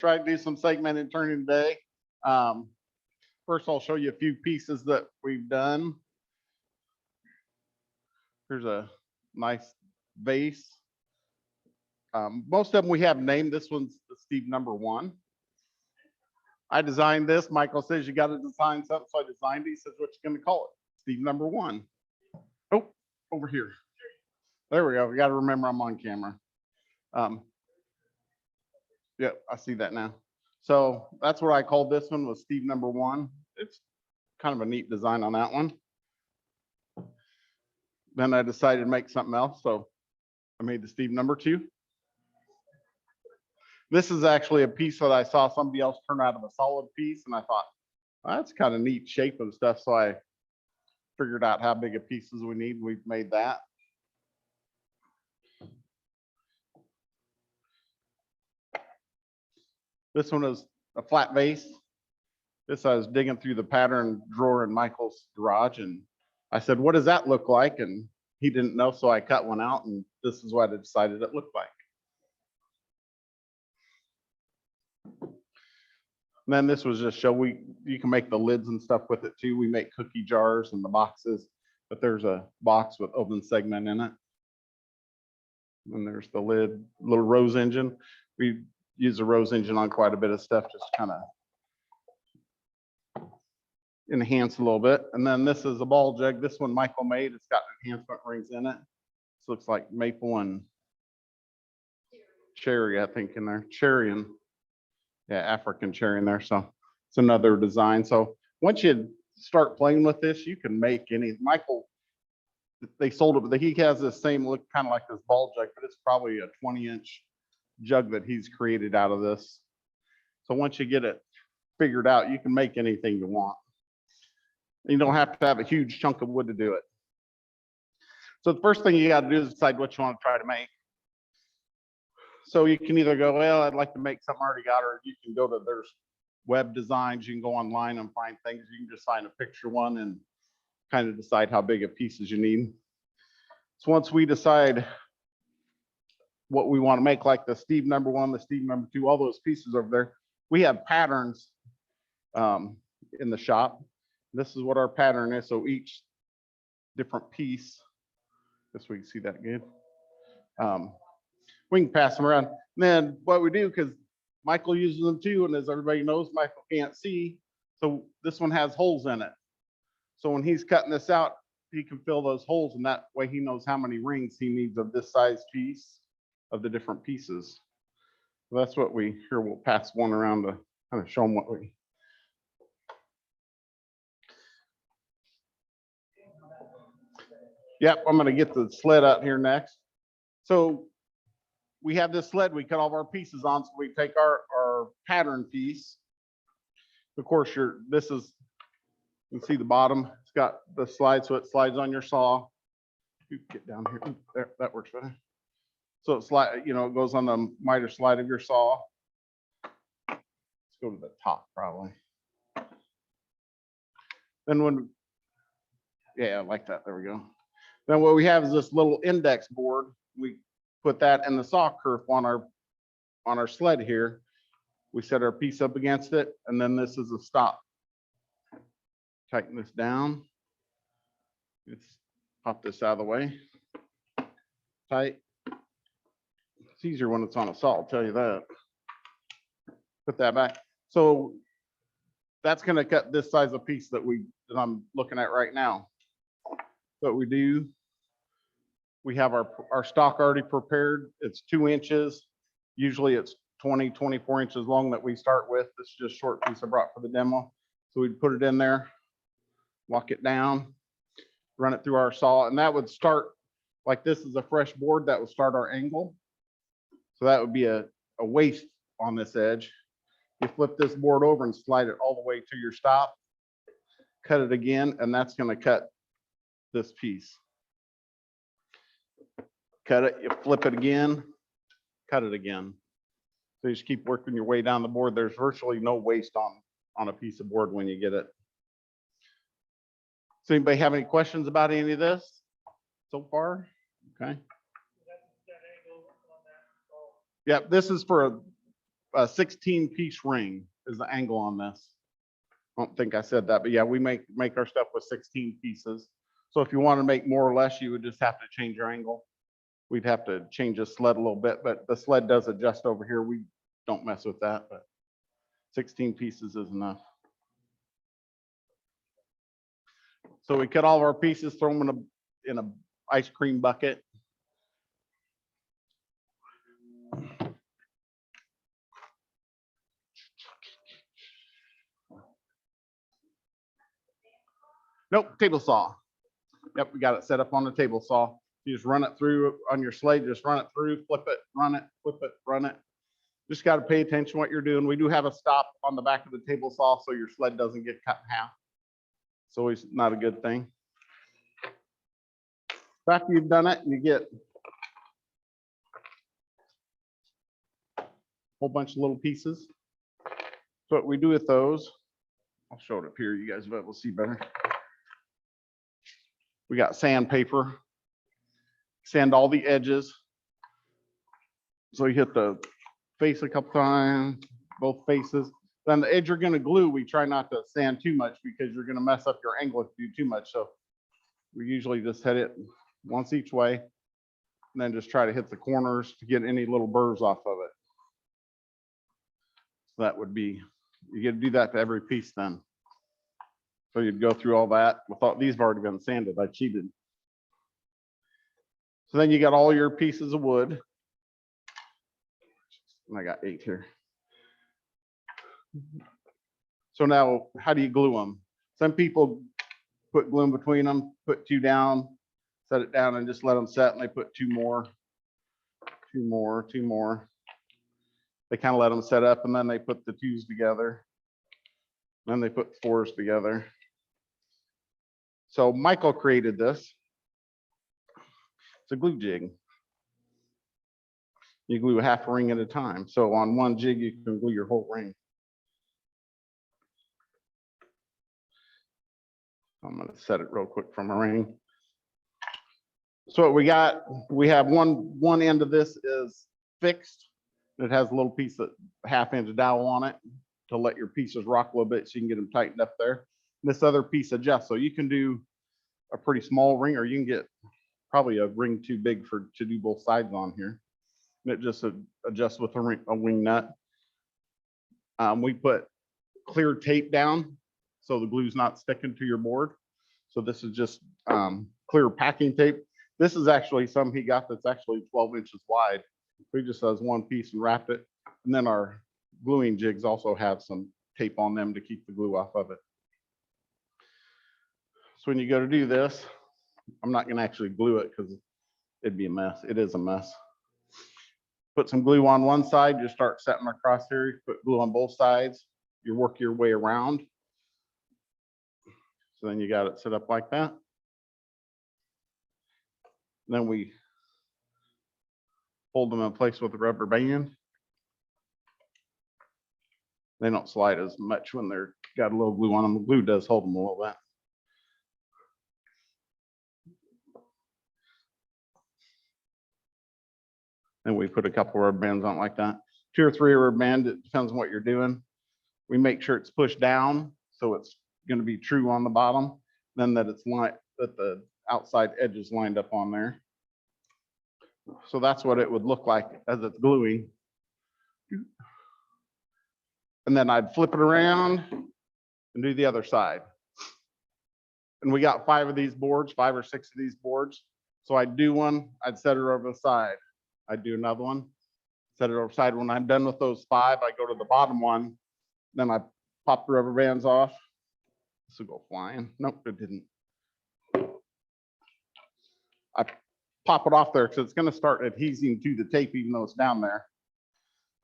try to do some segmented turning today. First, I'll show you a few pieces that we've done. Here's a nice vase. Most of them we have named. This one's the Steve #1. I designed this. Michael says you got to design something, so I designed it. He says, what you going to call it? Steve #1. Oh, over here. There we go. We got to remember I'm on camera. Yeah, I see that now. So that's what I called this one, was Steve #1. It's kind of a neat design on that one. Then I decided to make something else, so I made the Steve #2. This is actually a piece that I saw somebody else turn out of a solid piece, and I thought, well, that's kind of neat shape and stuff. So I figured out how big of pieces we need. We've made that. This one is a flat vase. This I was digging through the pattern drawer in Michael's garage, and I said, what does that look like? And he didn't know, so I cut one out, and this is what I decided it looked like. And then this was just show you can make the lids and stuff with it too. We make cookie jars and the boxes, but there's a box with open segment in it. And there's the lid, little rose engine. We use a rose engine on quite a bit of stuff, just kind of enhance a little bit. And then this is a ball jug. This one Michael made. It's got enhancement rings in it. This looks like maple and cherry, I think, in there. Cherry and yeah, African cherry in there. So it's another design. So once you start playing with this, you can make any. Michael, they sold it, but he has this same look, kind of like this ball jug, but it's probably a 20-inch jug that he's created out of this. So once you get it figured out, you can make anything you want. You don't have to have a huge chunk of wood to do it. So the first thing you got to do is decide what you want to try to make. So you can either go, well, I'd like to make something I already got, or you can go to, there's web designs. You can go online and find things. You can just find a picture one and kind of decide how big of pieces you need. So once we decide what we want to make, like the Steve #1, the Steve #2, all those pieces over there, we have patterns in the shop. This is what our pattern is. So each different piece, this we can see that good. We can pass them around. And then what we do, because Michael uses them too, and as everybody knows, Michael can't see. So this one has holes in it. So when he's cutting this out, he can fill those holes, and that way he knows how many rings he needs of this size piece of the different pieces. So that's what we, here we'll pass one around to kind of show them what we. Yep, I'm going to get the sled out here next. So we have this sled we cut all of our pieces on. So we take our pattern piece. Of course, this is, you can see the bottom. It's got the slide, so it slides on your saw. You get down here. There, that works better. So it's like, you know, it goes on the miter slide of your saw. Let's go to the top, probably. Then yeah, like that. There we go. Then what we have is this little index board. We put that in the saw kerf on our sled here. We set our piece up against it, and then this is a stop. Tighten this down. Let's pop this out of the way. Tight. It's easier when it's on a saw, I'll tell you that. Put that back. So that's going to cut this size of piece that I'm looking at right now. What we do, we have our stock already prepared. It's 2 inches. Usually it's 24 inches long that we start with. This is just a short piece I brought for the demo. So we'd put it in there, lock it down, run it through our saw, and that would start, like this is a fresh board, that would start our angle. So that would be a waist on this edge. You flip this board over and slide it all the way to your stop, cut it again, and that's going to cut this piece. Cut it, you flip it again, cut it again. So you just keep working your way down the board. There's virtually no waste on a piece of board when you get it. So anybody have any questions about any of this so far? Okay. Yep, this is for a 16-piece ring is the angle on this. I don't think I said that, but yeah, we make our stuff with 16 pieces. So if you want to make more or less, you would just have to change your angle. We'd have to change the sled a little bit, but the sled does adjust over here. We don't mess with that, but 16 pieces is enough. So we cut all of our pieces, throw them in a ice cream bucket. Nope, table saw. Yep, we got it set up on the table saw. You just run it through on your sled, just run it through, flip it, run it, flip it, run it. Just got to pay attention to what you're doing. We do have a stop on the back of the table saw so your sled doesn't get cut in half. It's always not a good thing. So after you've done it, you get a whole bunch of little pieces. So what we do with those, I'll show it up here. You guys will be able to see better. We got sandpaper, sand all the edges. So you hit the face a couple times, both faces. Then the edge you're going to glue, we try not to sand too much because you're going to mess up your angle if you do too much. So we usually just hit it once each way and then just try to hit the corners to get any little burrs off of it. So that would be, you get to do that to every piece then. So you'd go through all that. I thought these have already been sanded. I cheated. So then you got all your pieces of wood. And I got 8 here. So now, how do you glue them? Some people put glue in between them, put 2 down, set it down, and just let them set, and they put 2 more, 2 more, 2 more. They kind of let them set up, and then they put the 2s together. Then they put 4s together. So Michael created this. It's a glue jig. You glue half a ring at a time. So on one jig, you can glue your whole ring. I'm going to set it real quick from a ring. So what we got, we have one end of this is fixed. It has a little piece of 1/2-inch dowel on it to let your pieces rock a little bit so you can get them tightened up there. And this other piece adjusts. So you can do a pretty small ring, or you can get probably a ring too big to do both sides on here. And it just adjusts with a wing nut. We put clear tape down so the glue's not sticking to your board. So this is just clear packing tape. This is actually some he got that's actually 12 inches wide. We just has one piece and wrapped it. And then our gluing jigs also have some tape on them to keep the glue off of it. So when you go to do this, I'm not going to actually glue it because it'd be a mess. It is a mess. Put some glue on one side, just start setting across here. Put glue on both sides. You work your way around. So then you got it set up like that. Then we hold them in place with a rubber band. They don't slide as much when they're got a little glue on them. The glue does hold them a little bit. And we put a couple rubber bands on it like that. 2 or 3 rubber bands, it depends on what you're doing. We make sure it's pushed down so it's going to be true on the bottom, then that it's lined, that the outside edge is lined up on there. So that's what it would look like as it's gluing. And then I'd flip it around and do the other side. And we got 5 of these boards, 5 or 6 of these boards. So I'd do one, I'd set it over the side. I'd do another one, set it over the side. When I'm done with those 5, I go to the bottom one. Then I pop the rubber bands off. This will go flying. Nope, it didn't. I pop it off there because it's going to start adhesing to the tape even though it's down there.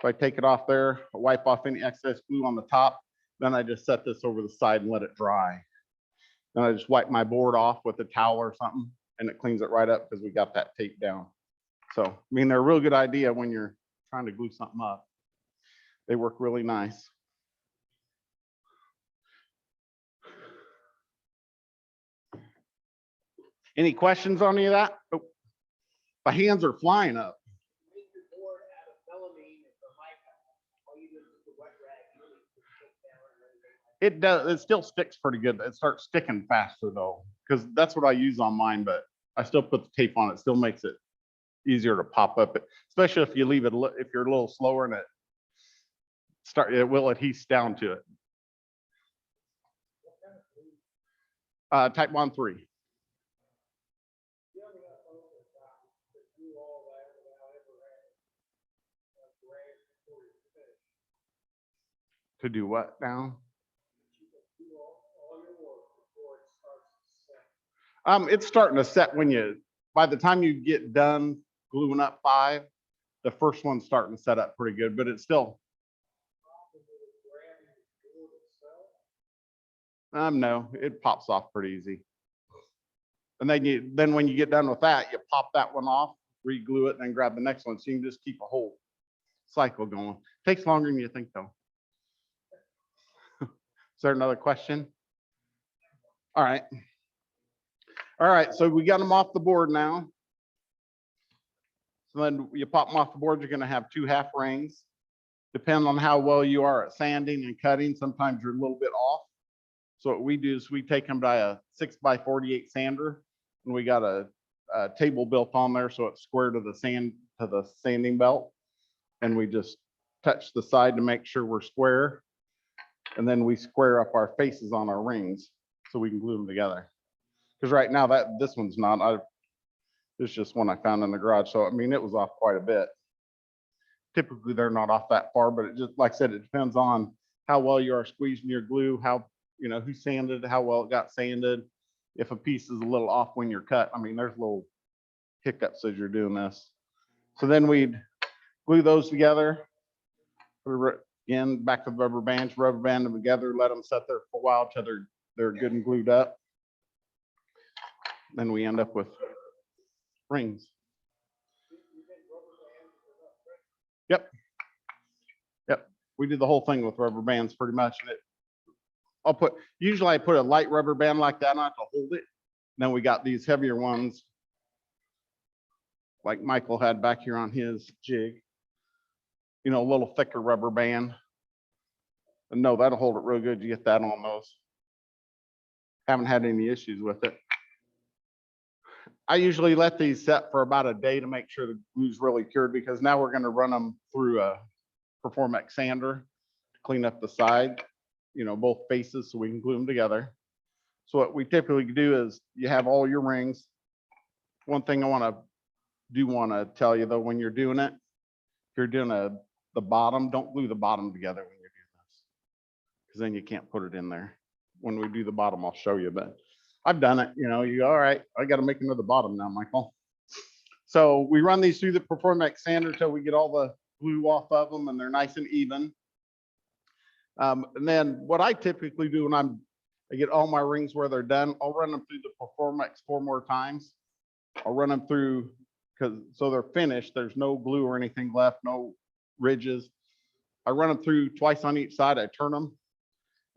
So I take it off there, I wipe off any excess glue on the top. Then I just set this over the side and let it dry. Then I just wipe my board off with a towel or something and it cleans it right up because we got that tape down. So, I mean, they're a real good idea when you're trying to glue something up. They work really nice. Any questions on any of that? Oh, my hands are flying up. It does, it still sticks pretty good. It starts sticking faster though, because that's what I use on mine, but I still put the tape on it. Still makes it easier to pop up, especially if you leave it, if you're a little slower and it will adhere down to it. Type 1-3. To do what now? It's starting to set by the time you get done gluing up 5, the first one's starting to set up pretty good, but it's still. No, it pops off pretty easy. And then when you get done with that, you pop that one off, re-glue it, and then grab the next one. So you can just keep a whole cycle going. Takes longer than you think though. Is there another question? All right. All right, so we got them off the board now. So then you pop them off the board, you're gonna have 2 half rings. Depending on how well you are at sanding and cutting, sometimes you're a little bit off. So what we do is we take them by a 6x48 sander, and we got a table built on there so it's square to the sanding belt. And we just touch the side to make sure we're square. And then we square up our faces on our rings so we can glue them together. Because right now this one's not. It's just one I found in the garage. So I mean, it was off quite a bit. Typically they're not off that far, but it just, like I said, it depends on how well you are squeezing your glue, how, who sanded, how well it got sanded. If a piece is a little off when you're cut, I mean, there's little hiccups as you're doing this. So then we'd glue those together. Again, back to the rubber bands, rubber band them together, let them set there for a while till they're good and glued up. Then we end up with rings. Yep. We do the whole thing with rubber bands pretty much. Usually I put a light rubber band like that on to hold it. Then we got these heavier ones like Michael had back here on his jig. A little thicker rubber band. And no, that'll hold it real good. You get that on those. Haven't had any issues with it. I usually let these set for about a day to make sure the glue's really cured, because now we're going to run them through a Performex sander to clean up the side, both faces, so we can glue them together. So what we typically do is you have all your rings. One thing I want to tell you though, when you're doing it, if you're doing the bottom, don't glue the bottom together when you're doing this, because then you can't put it in there. When we do the bottom, I'll show you, but I've done it. You all right, I got to make another bottom now, Michael. So we run these through the Performex sander till we get all the glue off of them and they're nice and even. And then what I typically do when I get all my rings where they're done, I'll run them through the Performex 4 more times. I'll run them through so they're finished. There's no glue or anything left, no ridges. I run them through twice on each side. I turn them.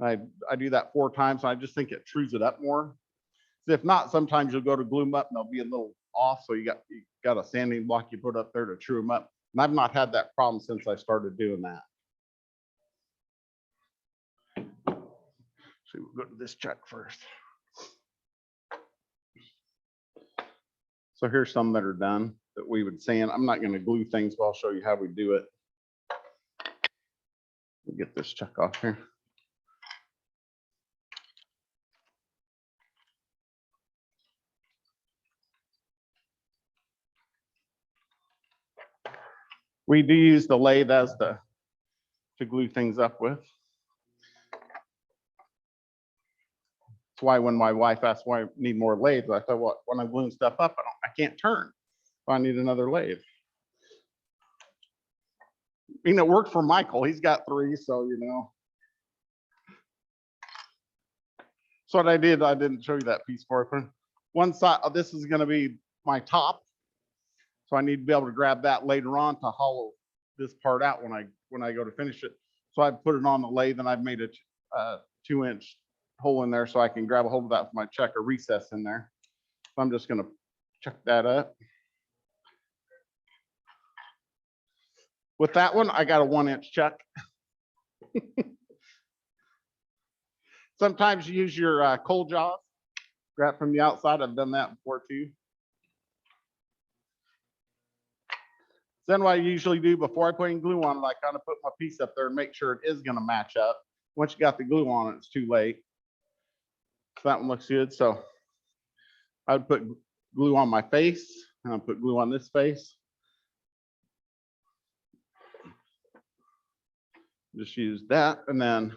I do that 4 times. I just think it trues it up more. If not, sometimes you'll go to glue them up and they'll be a little off. So you got a sanding block you put up there to true them up. And I've not had that problem since I started doing that. So we'll go to this check first. So here's some that are done that we would sand. I'm not going to glue things, but I'll show you how we do it. We'll get this check off here. We do use the lathe as to glue things up with. That's why when my wife asked why I need more lathes, I thought, well, when I'm gluing stuff up, I can't turn. So I need another lathe. It worked for Michael. He's got 3, so So what I did, I didn't show you that piece for it. One side, this is going to be my top. So I need to be able to grab that later on to hollow this part out when I go to finish it. So I put it on the lathe and I've made a 2-inch hole in there so I can grab a hold of that with my chuck or recess in there. So I'm just going to chuck that up. With that one, I got a 1-inch chuck. Sometimes you use your cold jaws, grab from the outside. I've done that before too. Then what I usually do before I put any glue on it, I kind of put my piece up there and make sure it is going to match up. Once you got the glue on it, it's too late. So that one looks good. So I would put glue on my face, and I'll put glue on this face. Just use that, and then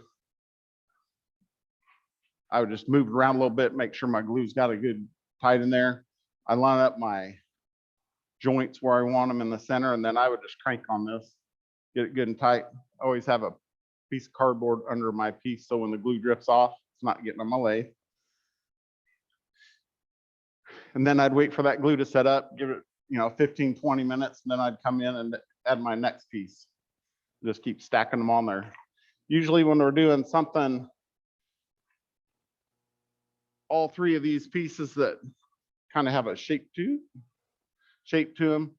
I would just move it around a little bit, make sure my glue's got a good tight in there. I line up my joints where I want them in the center, and then I would just crank on this, get it good and tight. I always have a piece of cardboard under my piece, so when the glue drips off, it's not getting on my lathe. And then I'd wait for that glue to set up, give it, 15, 20 minutes, and then I'd come in and add my next piece. Just keep stacking them on there. Usually when we're doing something, all three of these pieces that kind of have a shape to them,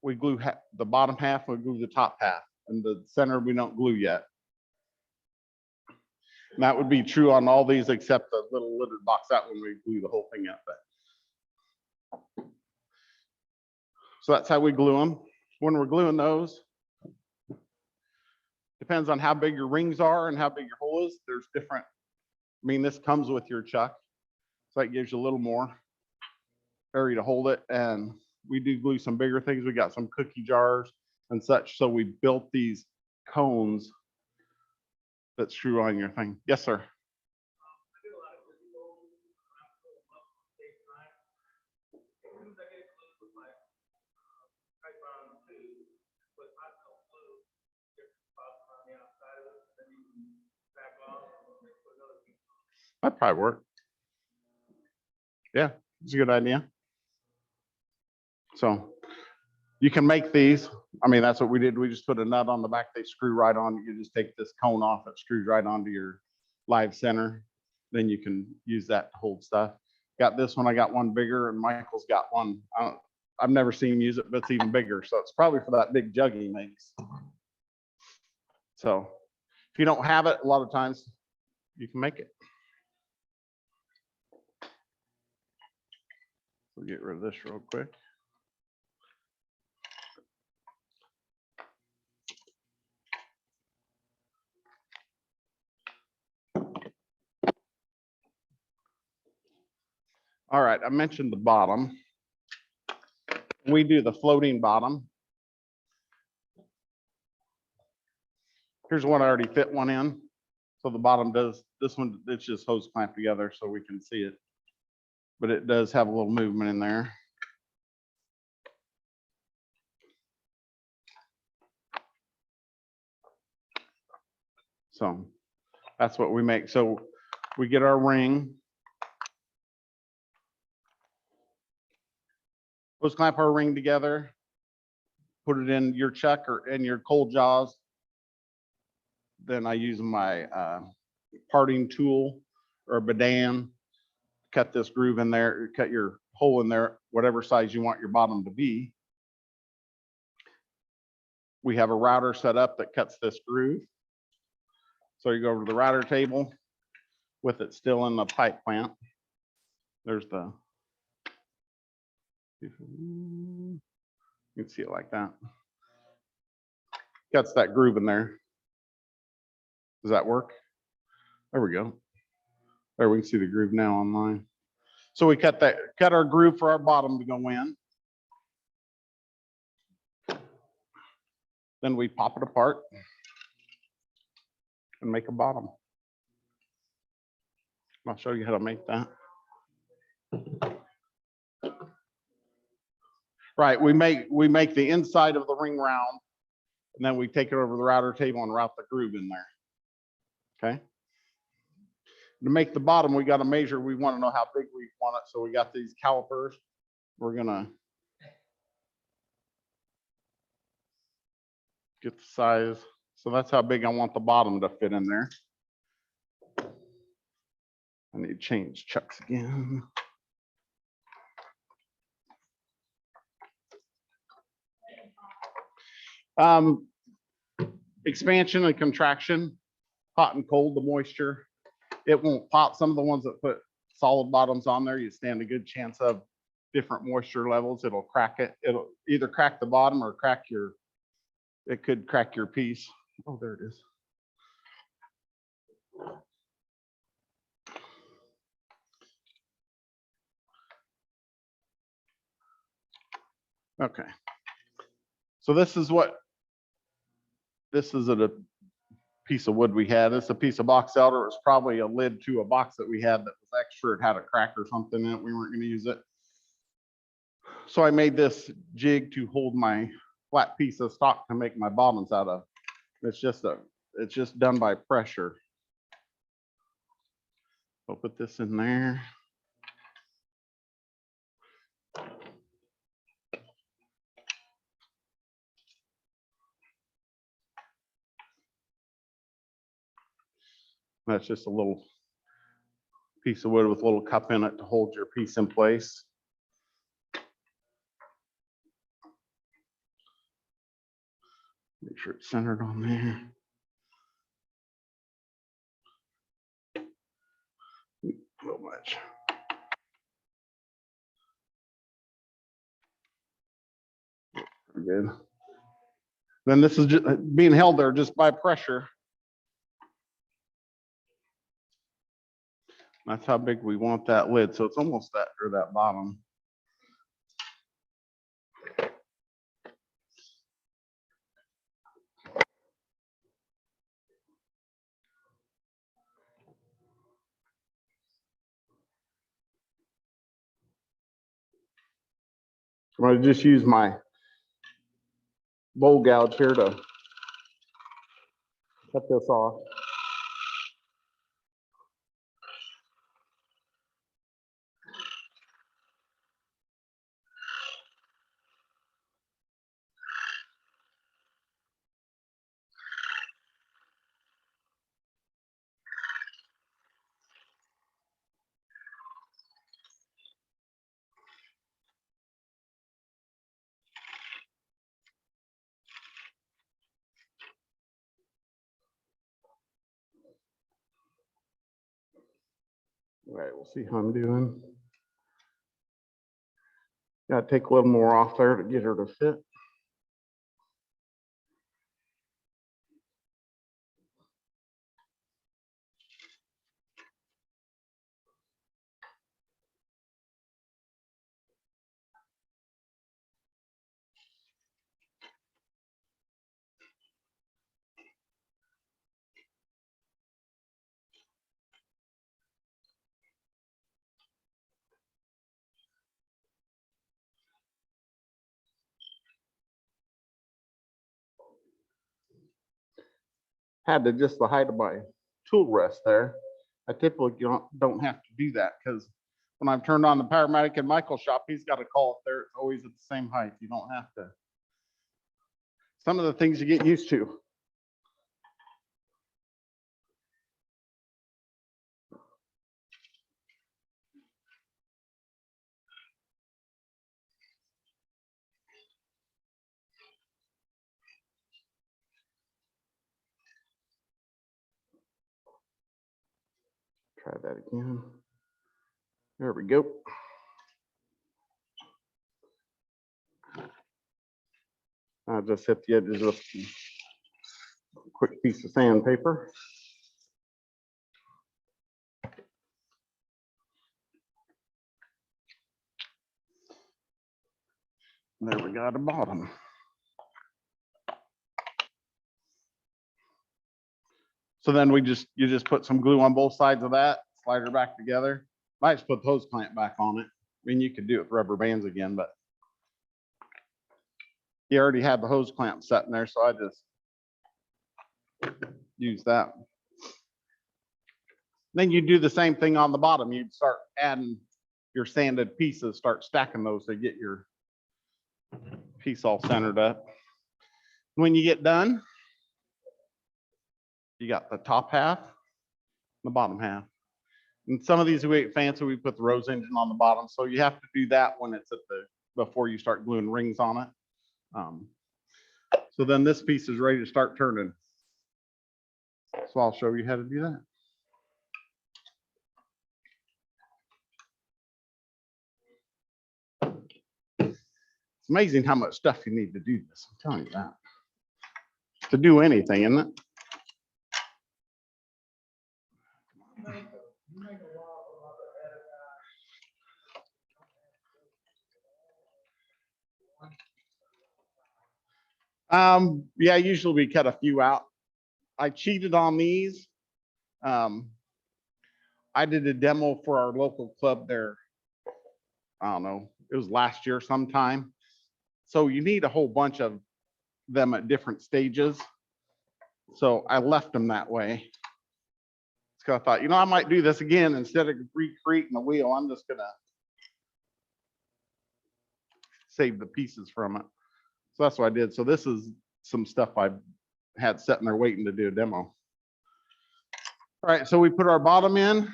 we glue the bottom half, we glue the top half, and the center we don't glue yet. And that would be true on all these except the little littered box. That one we glue the whole thing up. So that's how we glue them. When we're gluing those, depends on how big your rings are and how big your hole is. There's different, this comes with your chuck, so that gives you a little more area to hold it. And we do glue some bigger things. We got some cookie jars and such. So we built these cones that screw on your thing. Yes, sir. That'd probably work. Yeah, it's a good idea. So you can make these. That's what we did. We just put a nut on the back. They screw right on. You just take this cone off. It screws right onto your live center. Then you can use that to hold stuff. Got this one. I got one bigger, and Michael's got one. I've never seen him use it, but it's even bigger. So it's probably for that big jug he makes. So if you don't have it, a lot of times you can make it. We'll get rid of this real quick. All right, I mentioned the bottom. We do the floating bottom. Here's one I already fit one in. So the bottom does, this one, it's just hose clamped together so we can see it. But it does have a little movement in there. So that's what we make. So we get our ring. Hose clamp our ring together, put it in your chuck or in your cold jaws. Then I use my parting tool or a badan, cut this groove in there, cut your hole in there, whatever size you want your bottom to be. We have a router set up that cuts this groove. So you go over to the router table with it still in the pipe plant. There's the, you can see it like that. Cuts that groove in there. Does that work? There we go. There, we can see the groove now online. So we cut our groove for our bottom to go in. Then we pop it apart and make a bottom. I'll show you how to make that. Right, we make the inside of the ring round, and then we take it over the router table and route the groove in there. Okay. To make the bottom, we got to measure. We want to know how big we want it. So we got these calipers. We're gonna get the size. So that's how big I want the bottom to fit in there. I need to change chucks again. Expansion and contraction hot and cold, the moisture, it won't pop. Some of the ones that put solid bottoms on there, you stand a good chance of different moisture levels. It'll crack it. It'll either crack the bottom or it could crack your piece. Oh, there it is. Okay. So this is a piece of wood we had. This is a piece of box elder. It was probably a lid to a box that we had that was extra. It had a crack or something in it. We weren't going to use it. So I made this jig to hold my flat piece of stock to make my bottoms out of. It's just done by pressure. I'll put this in there. That's just a little piece of wood with a little cup in it to hold your piece in place. Make sure it's centered on there. A little much. Good. Then this is just being held there just by pressure. That's how big we want that lid. So it's almost that bottom. I'm going to just use my bowl gouge here to cut this off. All right, we'll see how I'm doing. Got to take a little more off there to get her to fit. Had to just the height of my tool rest there. I typically don't have to do that because when I've turned on the Powermatic in Michael's shop, he's got a call up there. It's always at the same height. You don't have to. Some of the things you get used to. Try that again. There we go. I'll just hit the edges with a quick piece of sandpaper. There we got a bottom. So then you just put some glue on both sides of that, slide her back together. I just put the hose clamp back on it. I mean, you could do it with rubber bands again, but you already had the hose clamp set in there, so I just use that. Then you do the same thing on the bottom. You'd start adding your sanded pieces, start stacking those to get your piece all centered up. When you get done, you got the top half, the bottom half. And some of these we get fancy, we put the rose engine on the bottom. So you have to do that when it's at before you start gluing rings on it. So then this piece is ready to start turning. So I'll show you how to do that. It's amazing how much stuff you need to do this. I'm telling you that. To do anything, isn't it? Yeah, usually we cut a few out. I cheated on these. I did a demo for our local club there. I don't know, it was last year sometime. So you need a whole bunch of them at different stages. So I left them that way. So I thought, I might do this again instead of recreating the wheel. I'm just gonna save the pieces from it. So that's what I did. So this is some stuff I had sitting there waiting to do a demo. All right, so we put our bottom in,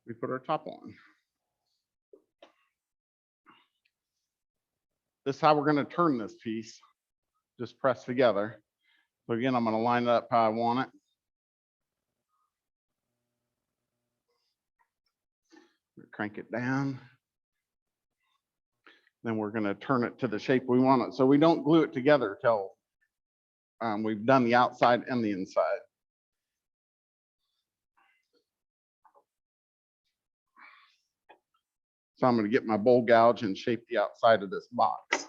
we put our top on. This is how we're gonna turn this piece. Just press together. So again, I'm gonna line it up how I want it. Crank it down. Then we're gonna turn it to the shape we want it. So we don't glue it together till we've done the outside and the inside. So I'm gonna get my bowl gouge and shape the outside of this box.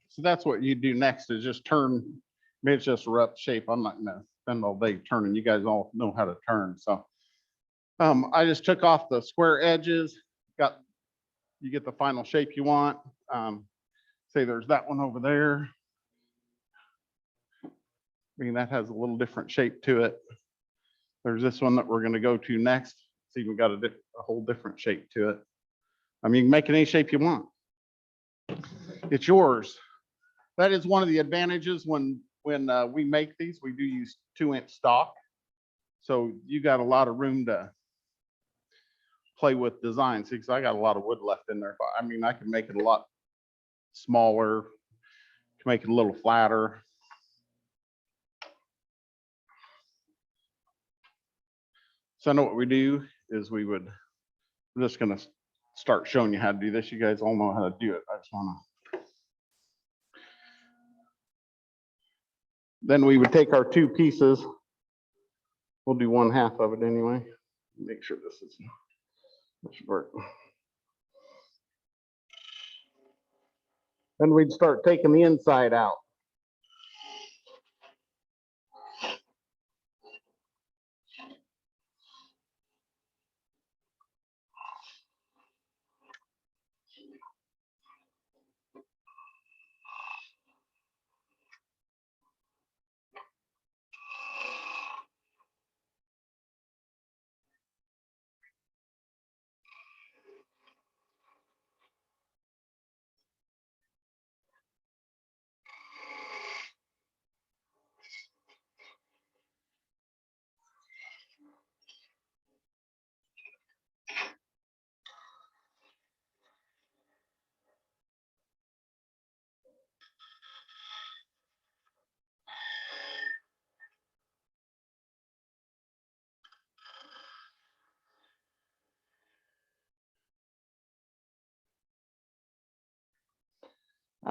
So that's what you do next is just turn. Maybe it's just a rough shape. I'm not gonna spend all day turning. You guys all know how to turn. So I just took off the square edges. You get the final shape you want. Say there's that one over there. I mean, that has a little different shape to it. There's this one that we're going to go to next. See, we got a whole different shape to it. I mean, you can make it any shape you want. It's yours. That is one of the advantages when we make these. We do use 2-inch stock, so you got a lot of room to play with designs. Because I got a lot of wood left in there. I mean, I can make it a lot smaller, make it a little flatter. So I know what we do is I'm just going to start showing you how to do this. You guys all know how to do it. I just want to. Then we would take our 2 pieces. We'll do 1/2 of it anyway. Make sure this should work. Then we'd start taking the inside out.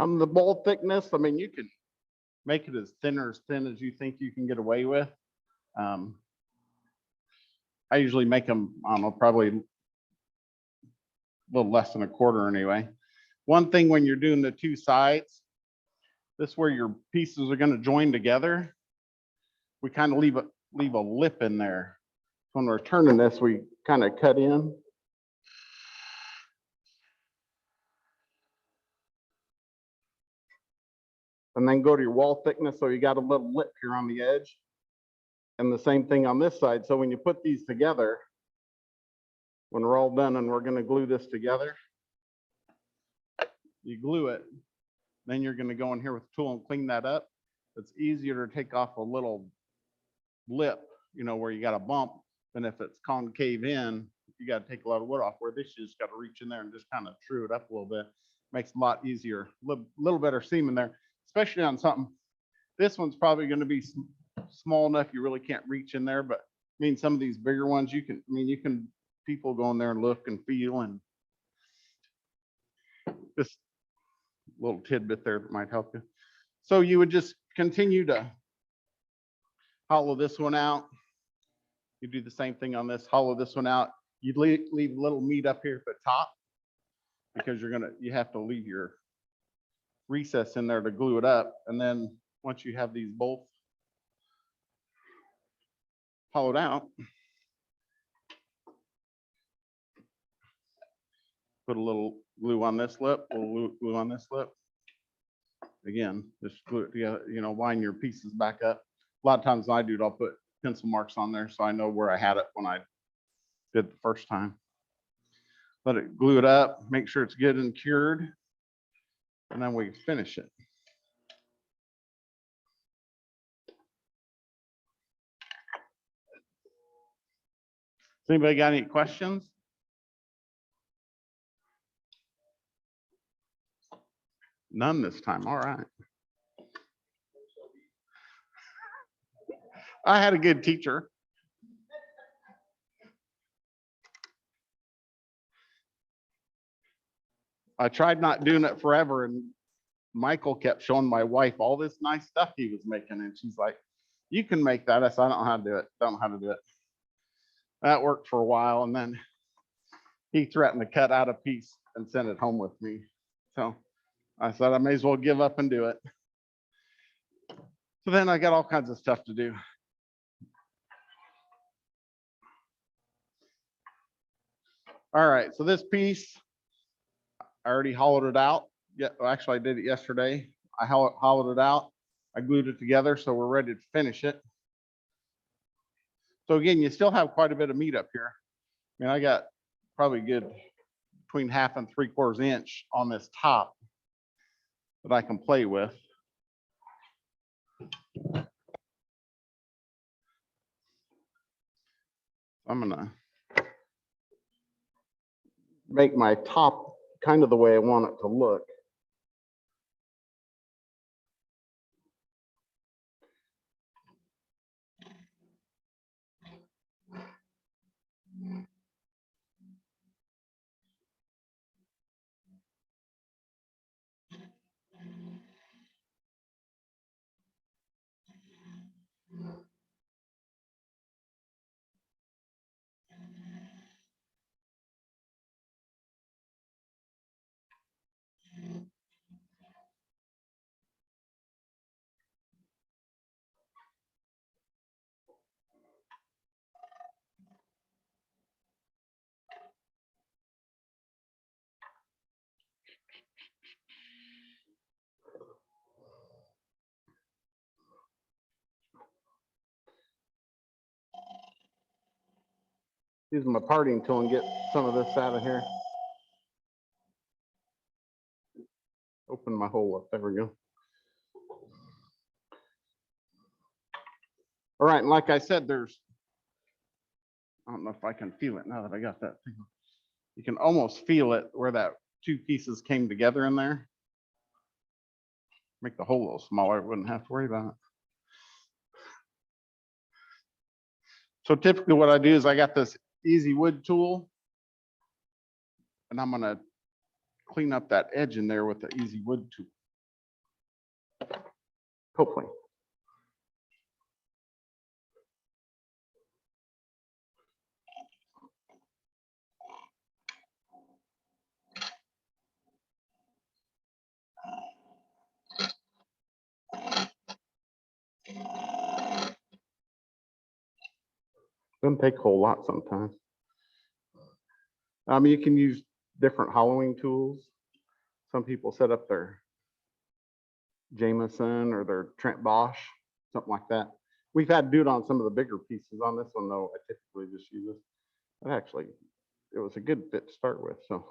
The bowl thickness, I mean, you can make it as thin as you think you can get away with. I usually make them, I don't know, probably a little less than 1/4 anyway. One thing when you're doing the 2 sides, this is where your pieces are going to join together. We kind of leave a lip in there. When we're turning this, we kind of cut in. And then go to your wall thickness. So you got a little lip here on the edge. And the same thing on this side. So when you put these together, when we're all done and we're going to glue this together, you glue it. Then you're going to go in here with the tool and clean that up. It's easier to take off a little lip, you know, where you got a bump, than if it's concave in, you got to take a lot of wood off. Where this, you just got to reach in there and just kind of true it up a little bit. Makes it a lot easier, little better seam in there, especially on something. This one's probably going to be small enough you really can't reach in there, but I mean, some of these bigger ones, people go in there and look and feel, and just a little tidbit there that might help you. So you would just continue to hollow this one out. You do the same thing on this, hollow this one out. You'd leave a little meat up here at the top because you have to leave your recess in there to glue it up. And then once you have these both hollowed out, put a little glue on this lip, a little glue on this lip. Again, just glue it together, line your pieces back up. A lot of times when I do it, I'll put pencil marks on there so I know where I had it when I did the first time. Let it glue it up, make sure it's good and cured, and then we finish it. Has anybody got any questions? None this time. All right. I had a good teacher. I tried not doing it forever, and Michael kept showing my wife all this nice stuff he was making, and she's like, "You can make that." I said, "I don't know how to do it. Don't know how to do it." That worked for a while, and then he threatened to cut out a piece and send it home with me. So I said I may as well give up and do it. So then I got all kinds of stuff to do. All right, so this piece, I already hollowed it out. Yeah, well, actually I did it yesterday. I hollowed it out. I glued it together, so we're ready to finish it. So again, you still have quite a bit of meat up here. I mean, I got probably good between 1/2 and 3/4 inch on this top that I can play with. I'm gonna make my top kind of the way I want it to look. Use my parting tool and get some of this out of here. Open my hole up. There we go. All right, and like I said, there's, I don't know if I can feel it now that I got that thing. You can almost feel it where that two pieces came together in there. Make the hole a little smaller, wouldn't have to worry about it. So typically what I do is I got this easy wood tool, and I'm gonna clean up that edge in there with the easy wood tool. Hopefully. Doesn't take a whole lot sometimes. You can use different hollowing tools. Some people set up their Jameson or their Trent Bosch, something like that. We've had to do it on some of the bigger pieces. On this one, though, I typically just use this. But actually, it was a good fit to start with. So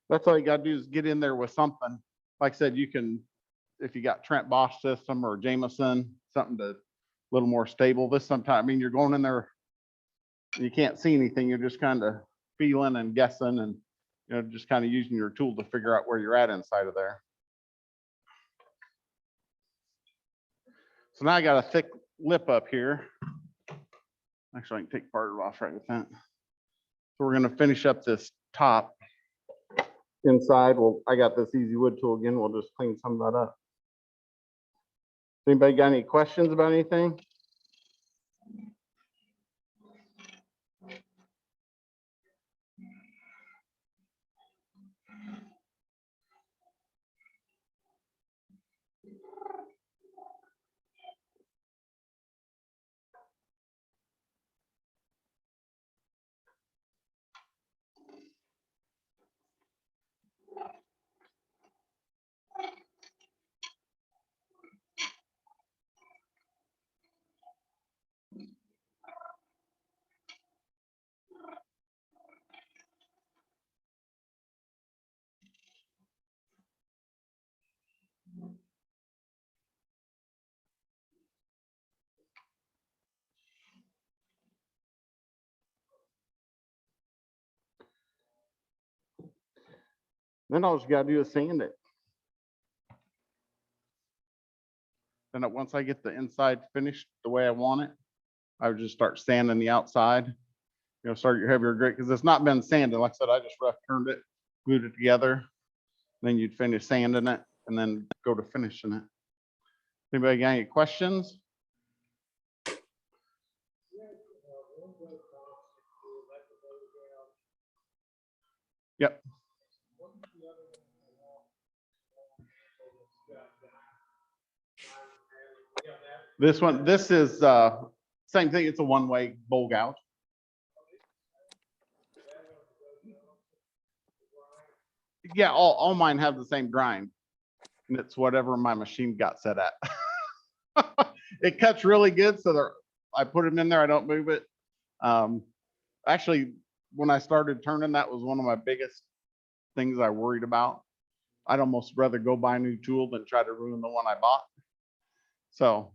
that's all you got to do is get in there with something. Like I said, you can, if you got Trent Bosch system or Jameson, something to a little more stable. This sometimes, I mean, you're going in there, you can't see anything. You're just kind of feeling and guessing and, you know, just kind of using your tool to figure out where you're at inside of there. So now I got a thick lip up here. Actually, I can take part of it off right with that. So we're going to finish up this top inside. Well, I got this easy wood tool again. We'll just clean some of that up. Anybody got any questions about anything? Then all you got to do is sand it. Then once I get the inside finished the way I want it, I would just start sanding the outside. You know, start your heavier grit because it's not been sanded. Like I said, I just rough turned it, glued it together. Then you'd finish sanding it and then go to finishing it. Anybody got any questions? Yep. This is same thing. It's a one-way bowl gouge. Yeah, all mine have the same grind, and it's whatever my machine got set at. It cuts really good, so I put them in there. I don't move it. Actually, when I started turning, that was one of my biggest things I worried about. I'd almost rather go buy a new tool than try to ruin the one I bought. So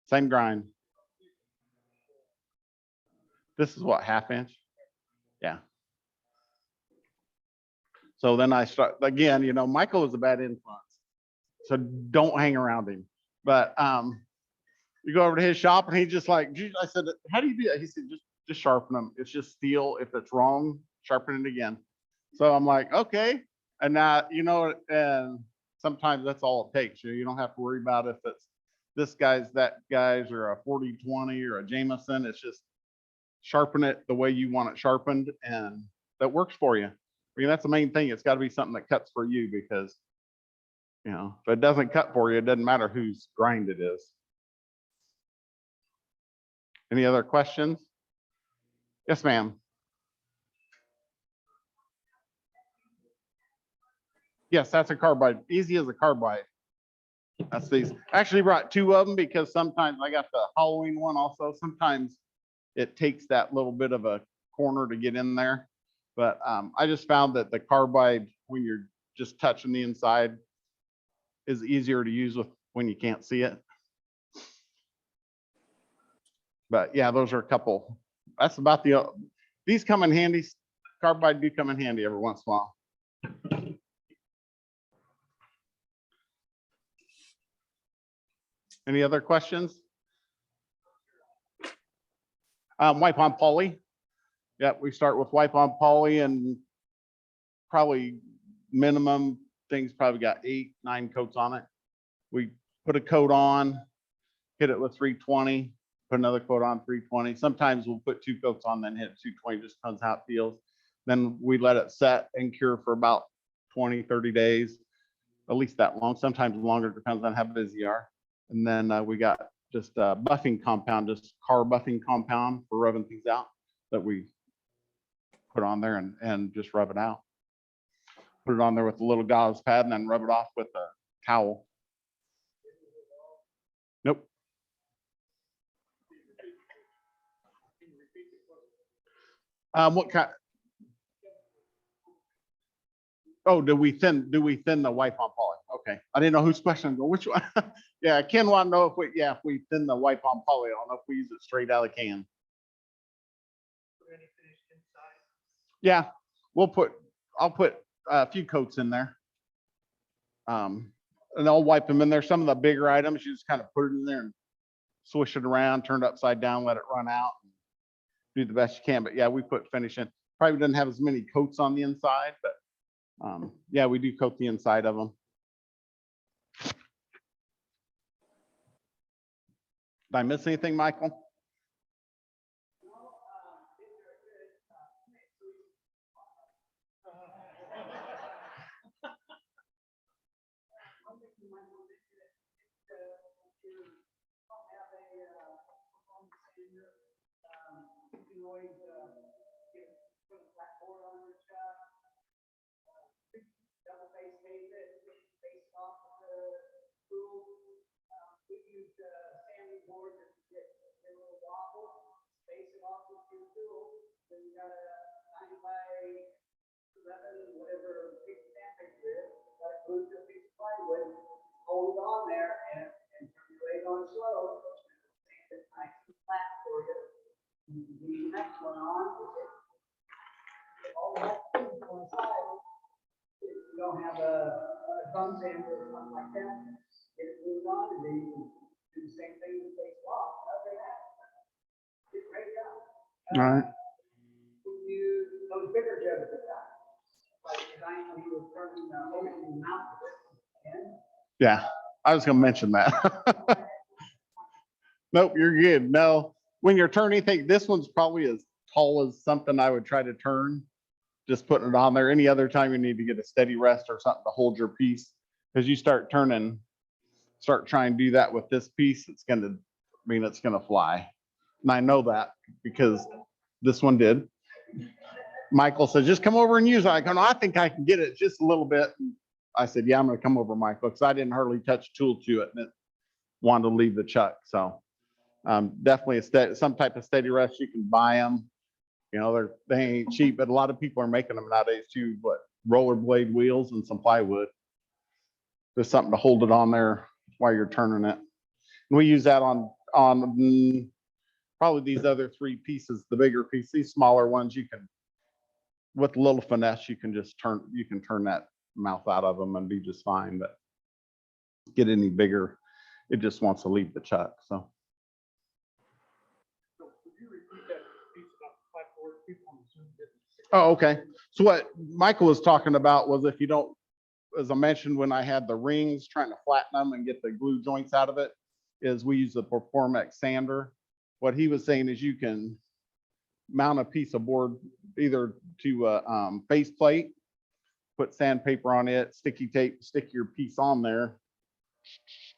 same grind. This is what, 1/2 inch? Yeah. So then I start again, you know, Michael was a bad influence, so don't hang around him. But you go over to his shop and he's just like, "Geez," I said, "How do you do that?" He said, just sharpen them. It's just steel. If it's wrong, sharpen it again. So I'm like, okay. And now, you know, and sometimes that's all it takes. You don't have to worry about if it's this guy's, that guy's, or a 40-20 or a Jameson. It's just sharpen it the way you want it sharpened, and that works for you. I mean, that's the main thing. It's got to be something that cuts for you, because, you know, if it doesn't cut for you, it doesn't matter whose grind it is. Any other questions? Yes, ma'am. Yes, that's a carbide. Easy as a carbide. That's these. Actually brought 2 of them because sometimes I got the Halloween one also. Sometimes it takes that little bit of a corner to get in there. But I just found that the carbide, when you're just touching the inside, is easier to use with when you can't see it. But yeah, those are a couple. That's about these come in handy. Carbide do come in handy every once in a while. Any other questions? Wipe on poly. Yeah, we start with wipe on poly, and probably minimum things probably got 8-9 coats on it. We put a coat on, hit it with 320, put another coat on 320. Sometimes we'll put 2 coats on, then hit 220, just depends how it feels. Then we let it set and cure for about 20-30 days, at least that long, sometimes longer, depends on how busy you are. And then we got just buffing compound, just car buffing compound for rubbing things out, that we put on there and just rub it out. Put it on there with a little gauze pad and then rub it off with a towel. Nope. What kind? Oh, do we thin the wipe on poly? Okay, I didn't know whose question. Go, which one? Yeah, Ken want to know if we thin the wipe on poly. I don't know if we use it straight out of the can. Yeah, I'll put a few coats in there. And I'll wipe them in there. Some of the bigger items, you just kind of put it in there and swish it around, turn it upside down, let it run out, and do the best you can. But yeah, we put finish in. Probably doesn't have as many coats on the inside, but yeah, we do coat the inside of them. Did I miss anything, Michael? Hold on there and turn your leg on slow. It's nice and flat for you. The next one on. All that coincide. If you don't have a thumb sander or something like that, get it glued on, and then you can do the same thing with face off. Other than that, it's great job. All right. You those bigger jugs at that. Like the guy when he was turning opening the mouth of it. Yeah, I was going to mention that. Nope, you're good. No, when you're turning, this one's probably as tall as something I would try to turn. Just putting it on there. Any other time you need to get a steady rest or something to hold your piece, because you start turning start trying to do that with this piece, it's gonna fly. And I know that because this one did. Michael said, just come over and use it. I go, no, I think I can get it just a little bit. I said, yeah, I'm gonna come over, Michael, because I didn't hardly touch tool to it and it wanted to leave the chuck. So definitely some type of steady rest. You can buy them. You know, they ain't cheap, but a lot of people are making them nowadays too. But rollerblade wheels and some plywood. There's something to hold it on there while you're turning it. And we use that on probably these other three pieces, the bigger piece. These smaller ones, you can, with a little finesse, you can turn that mouth out of them and be just fine. But get any bigger, it just wants to leave the chuck. So. Oh, okay. So what Michael was talking about was if you don't, as I mentioned, when I had the rings trying to flatten them and get the glue joints out of it, is we use the Performex sander. What he was saying is you can mount a piece of board either to a face plate, put sandpaper on it, sticky tape, stick your piece on there,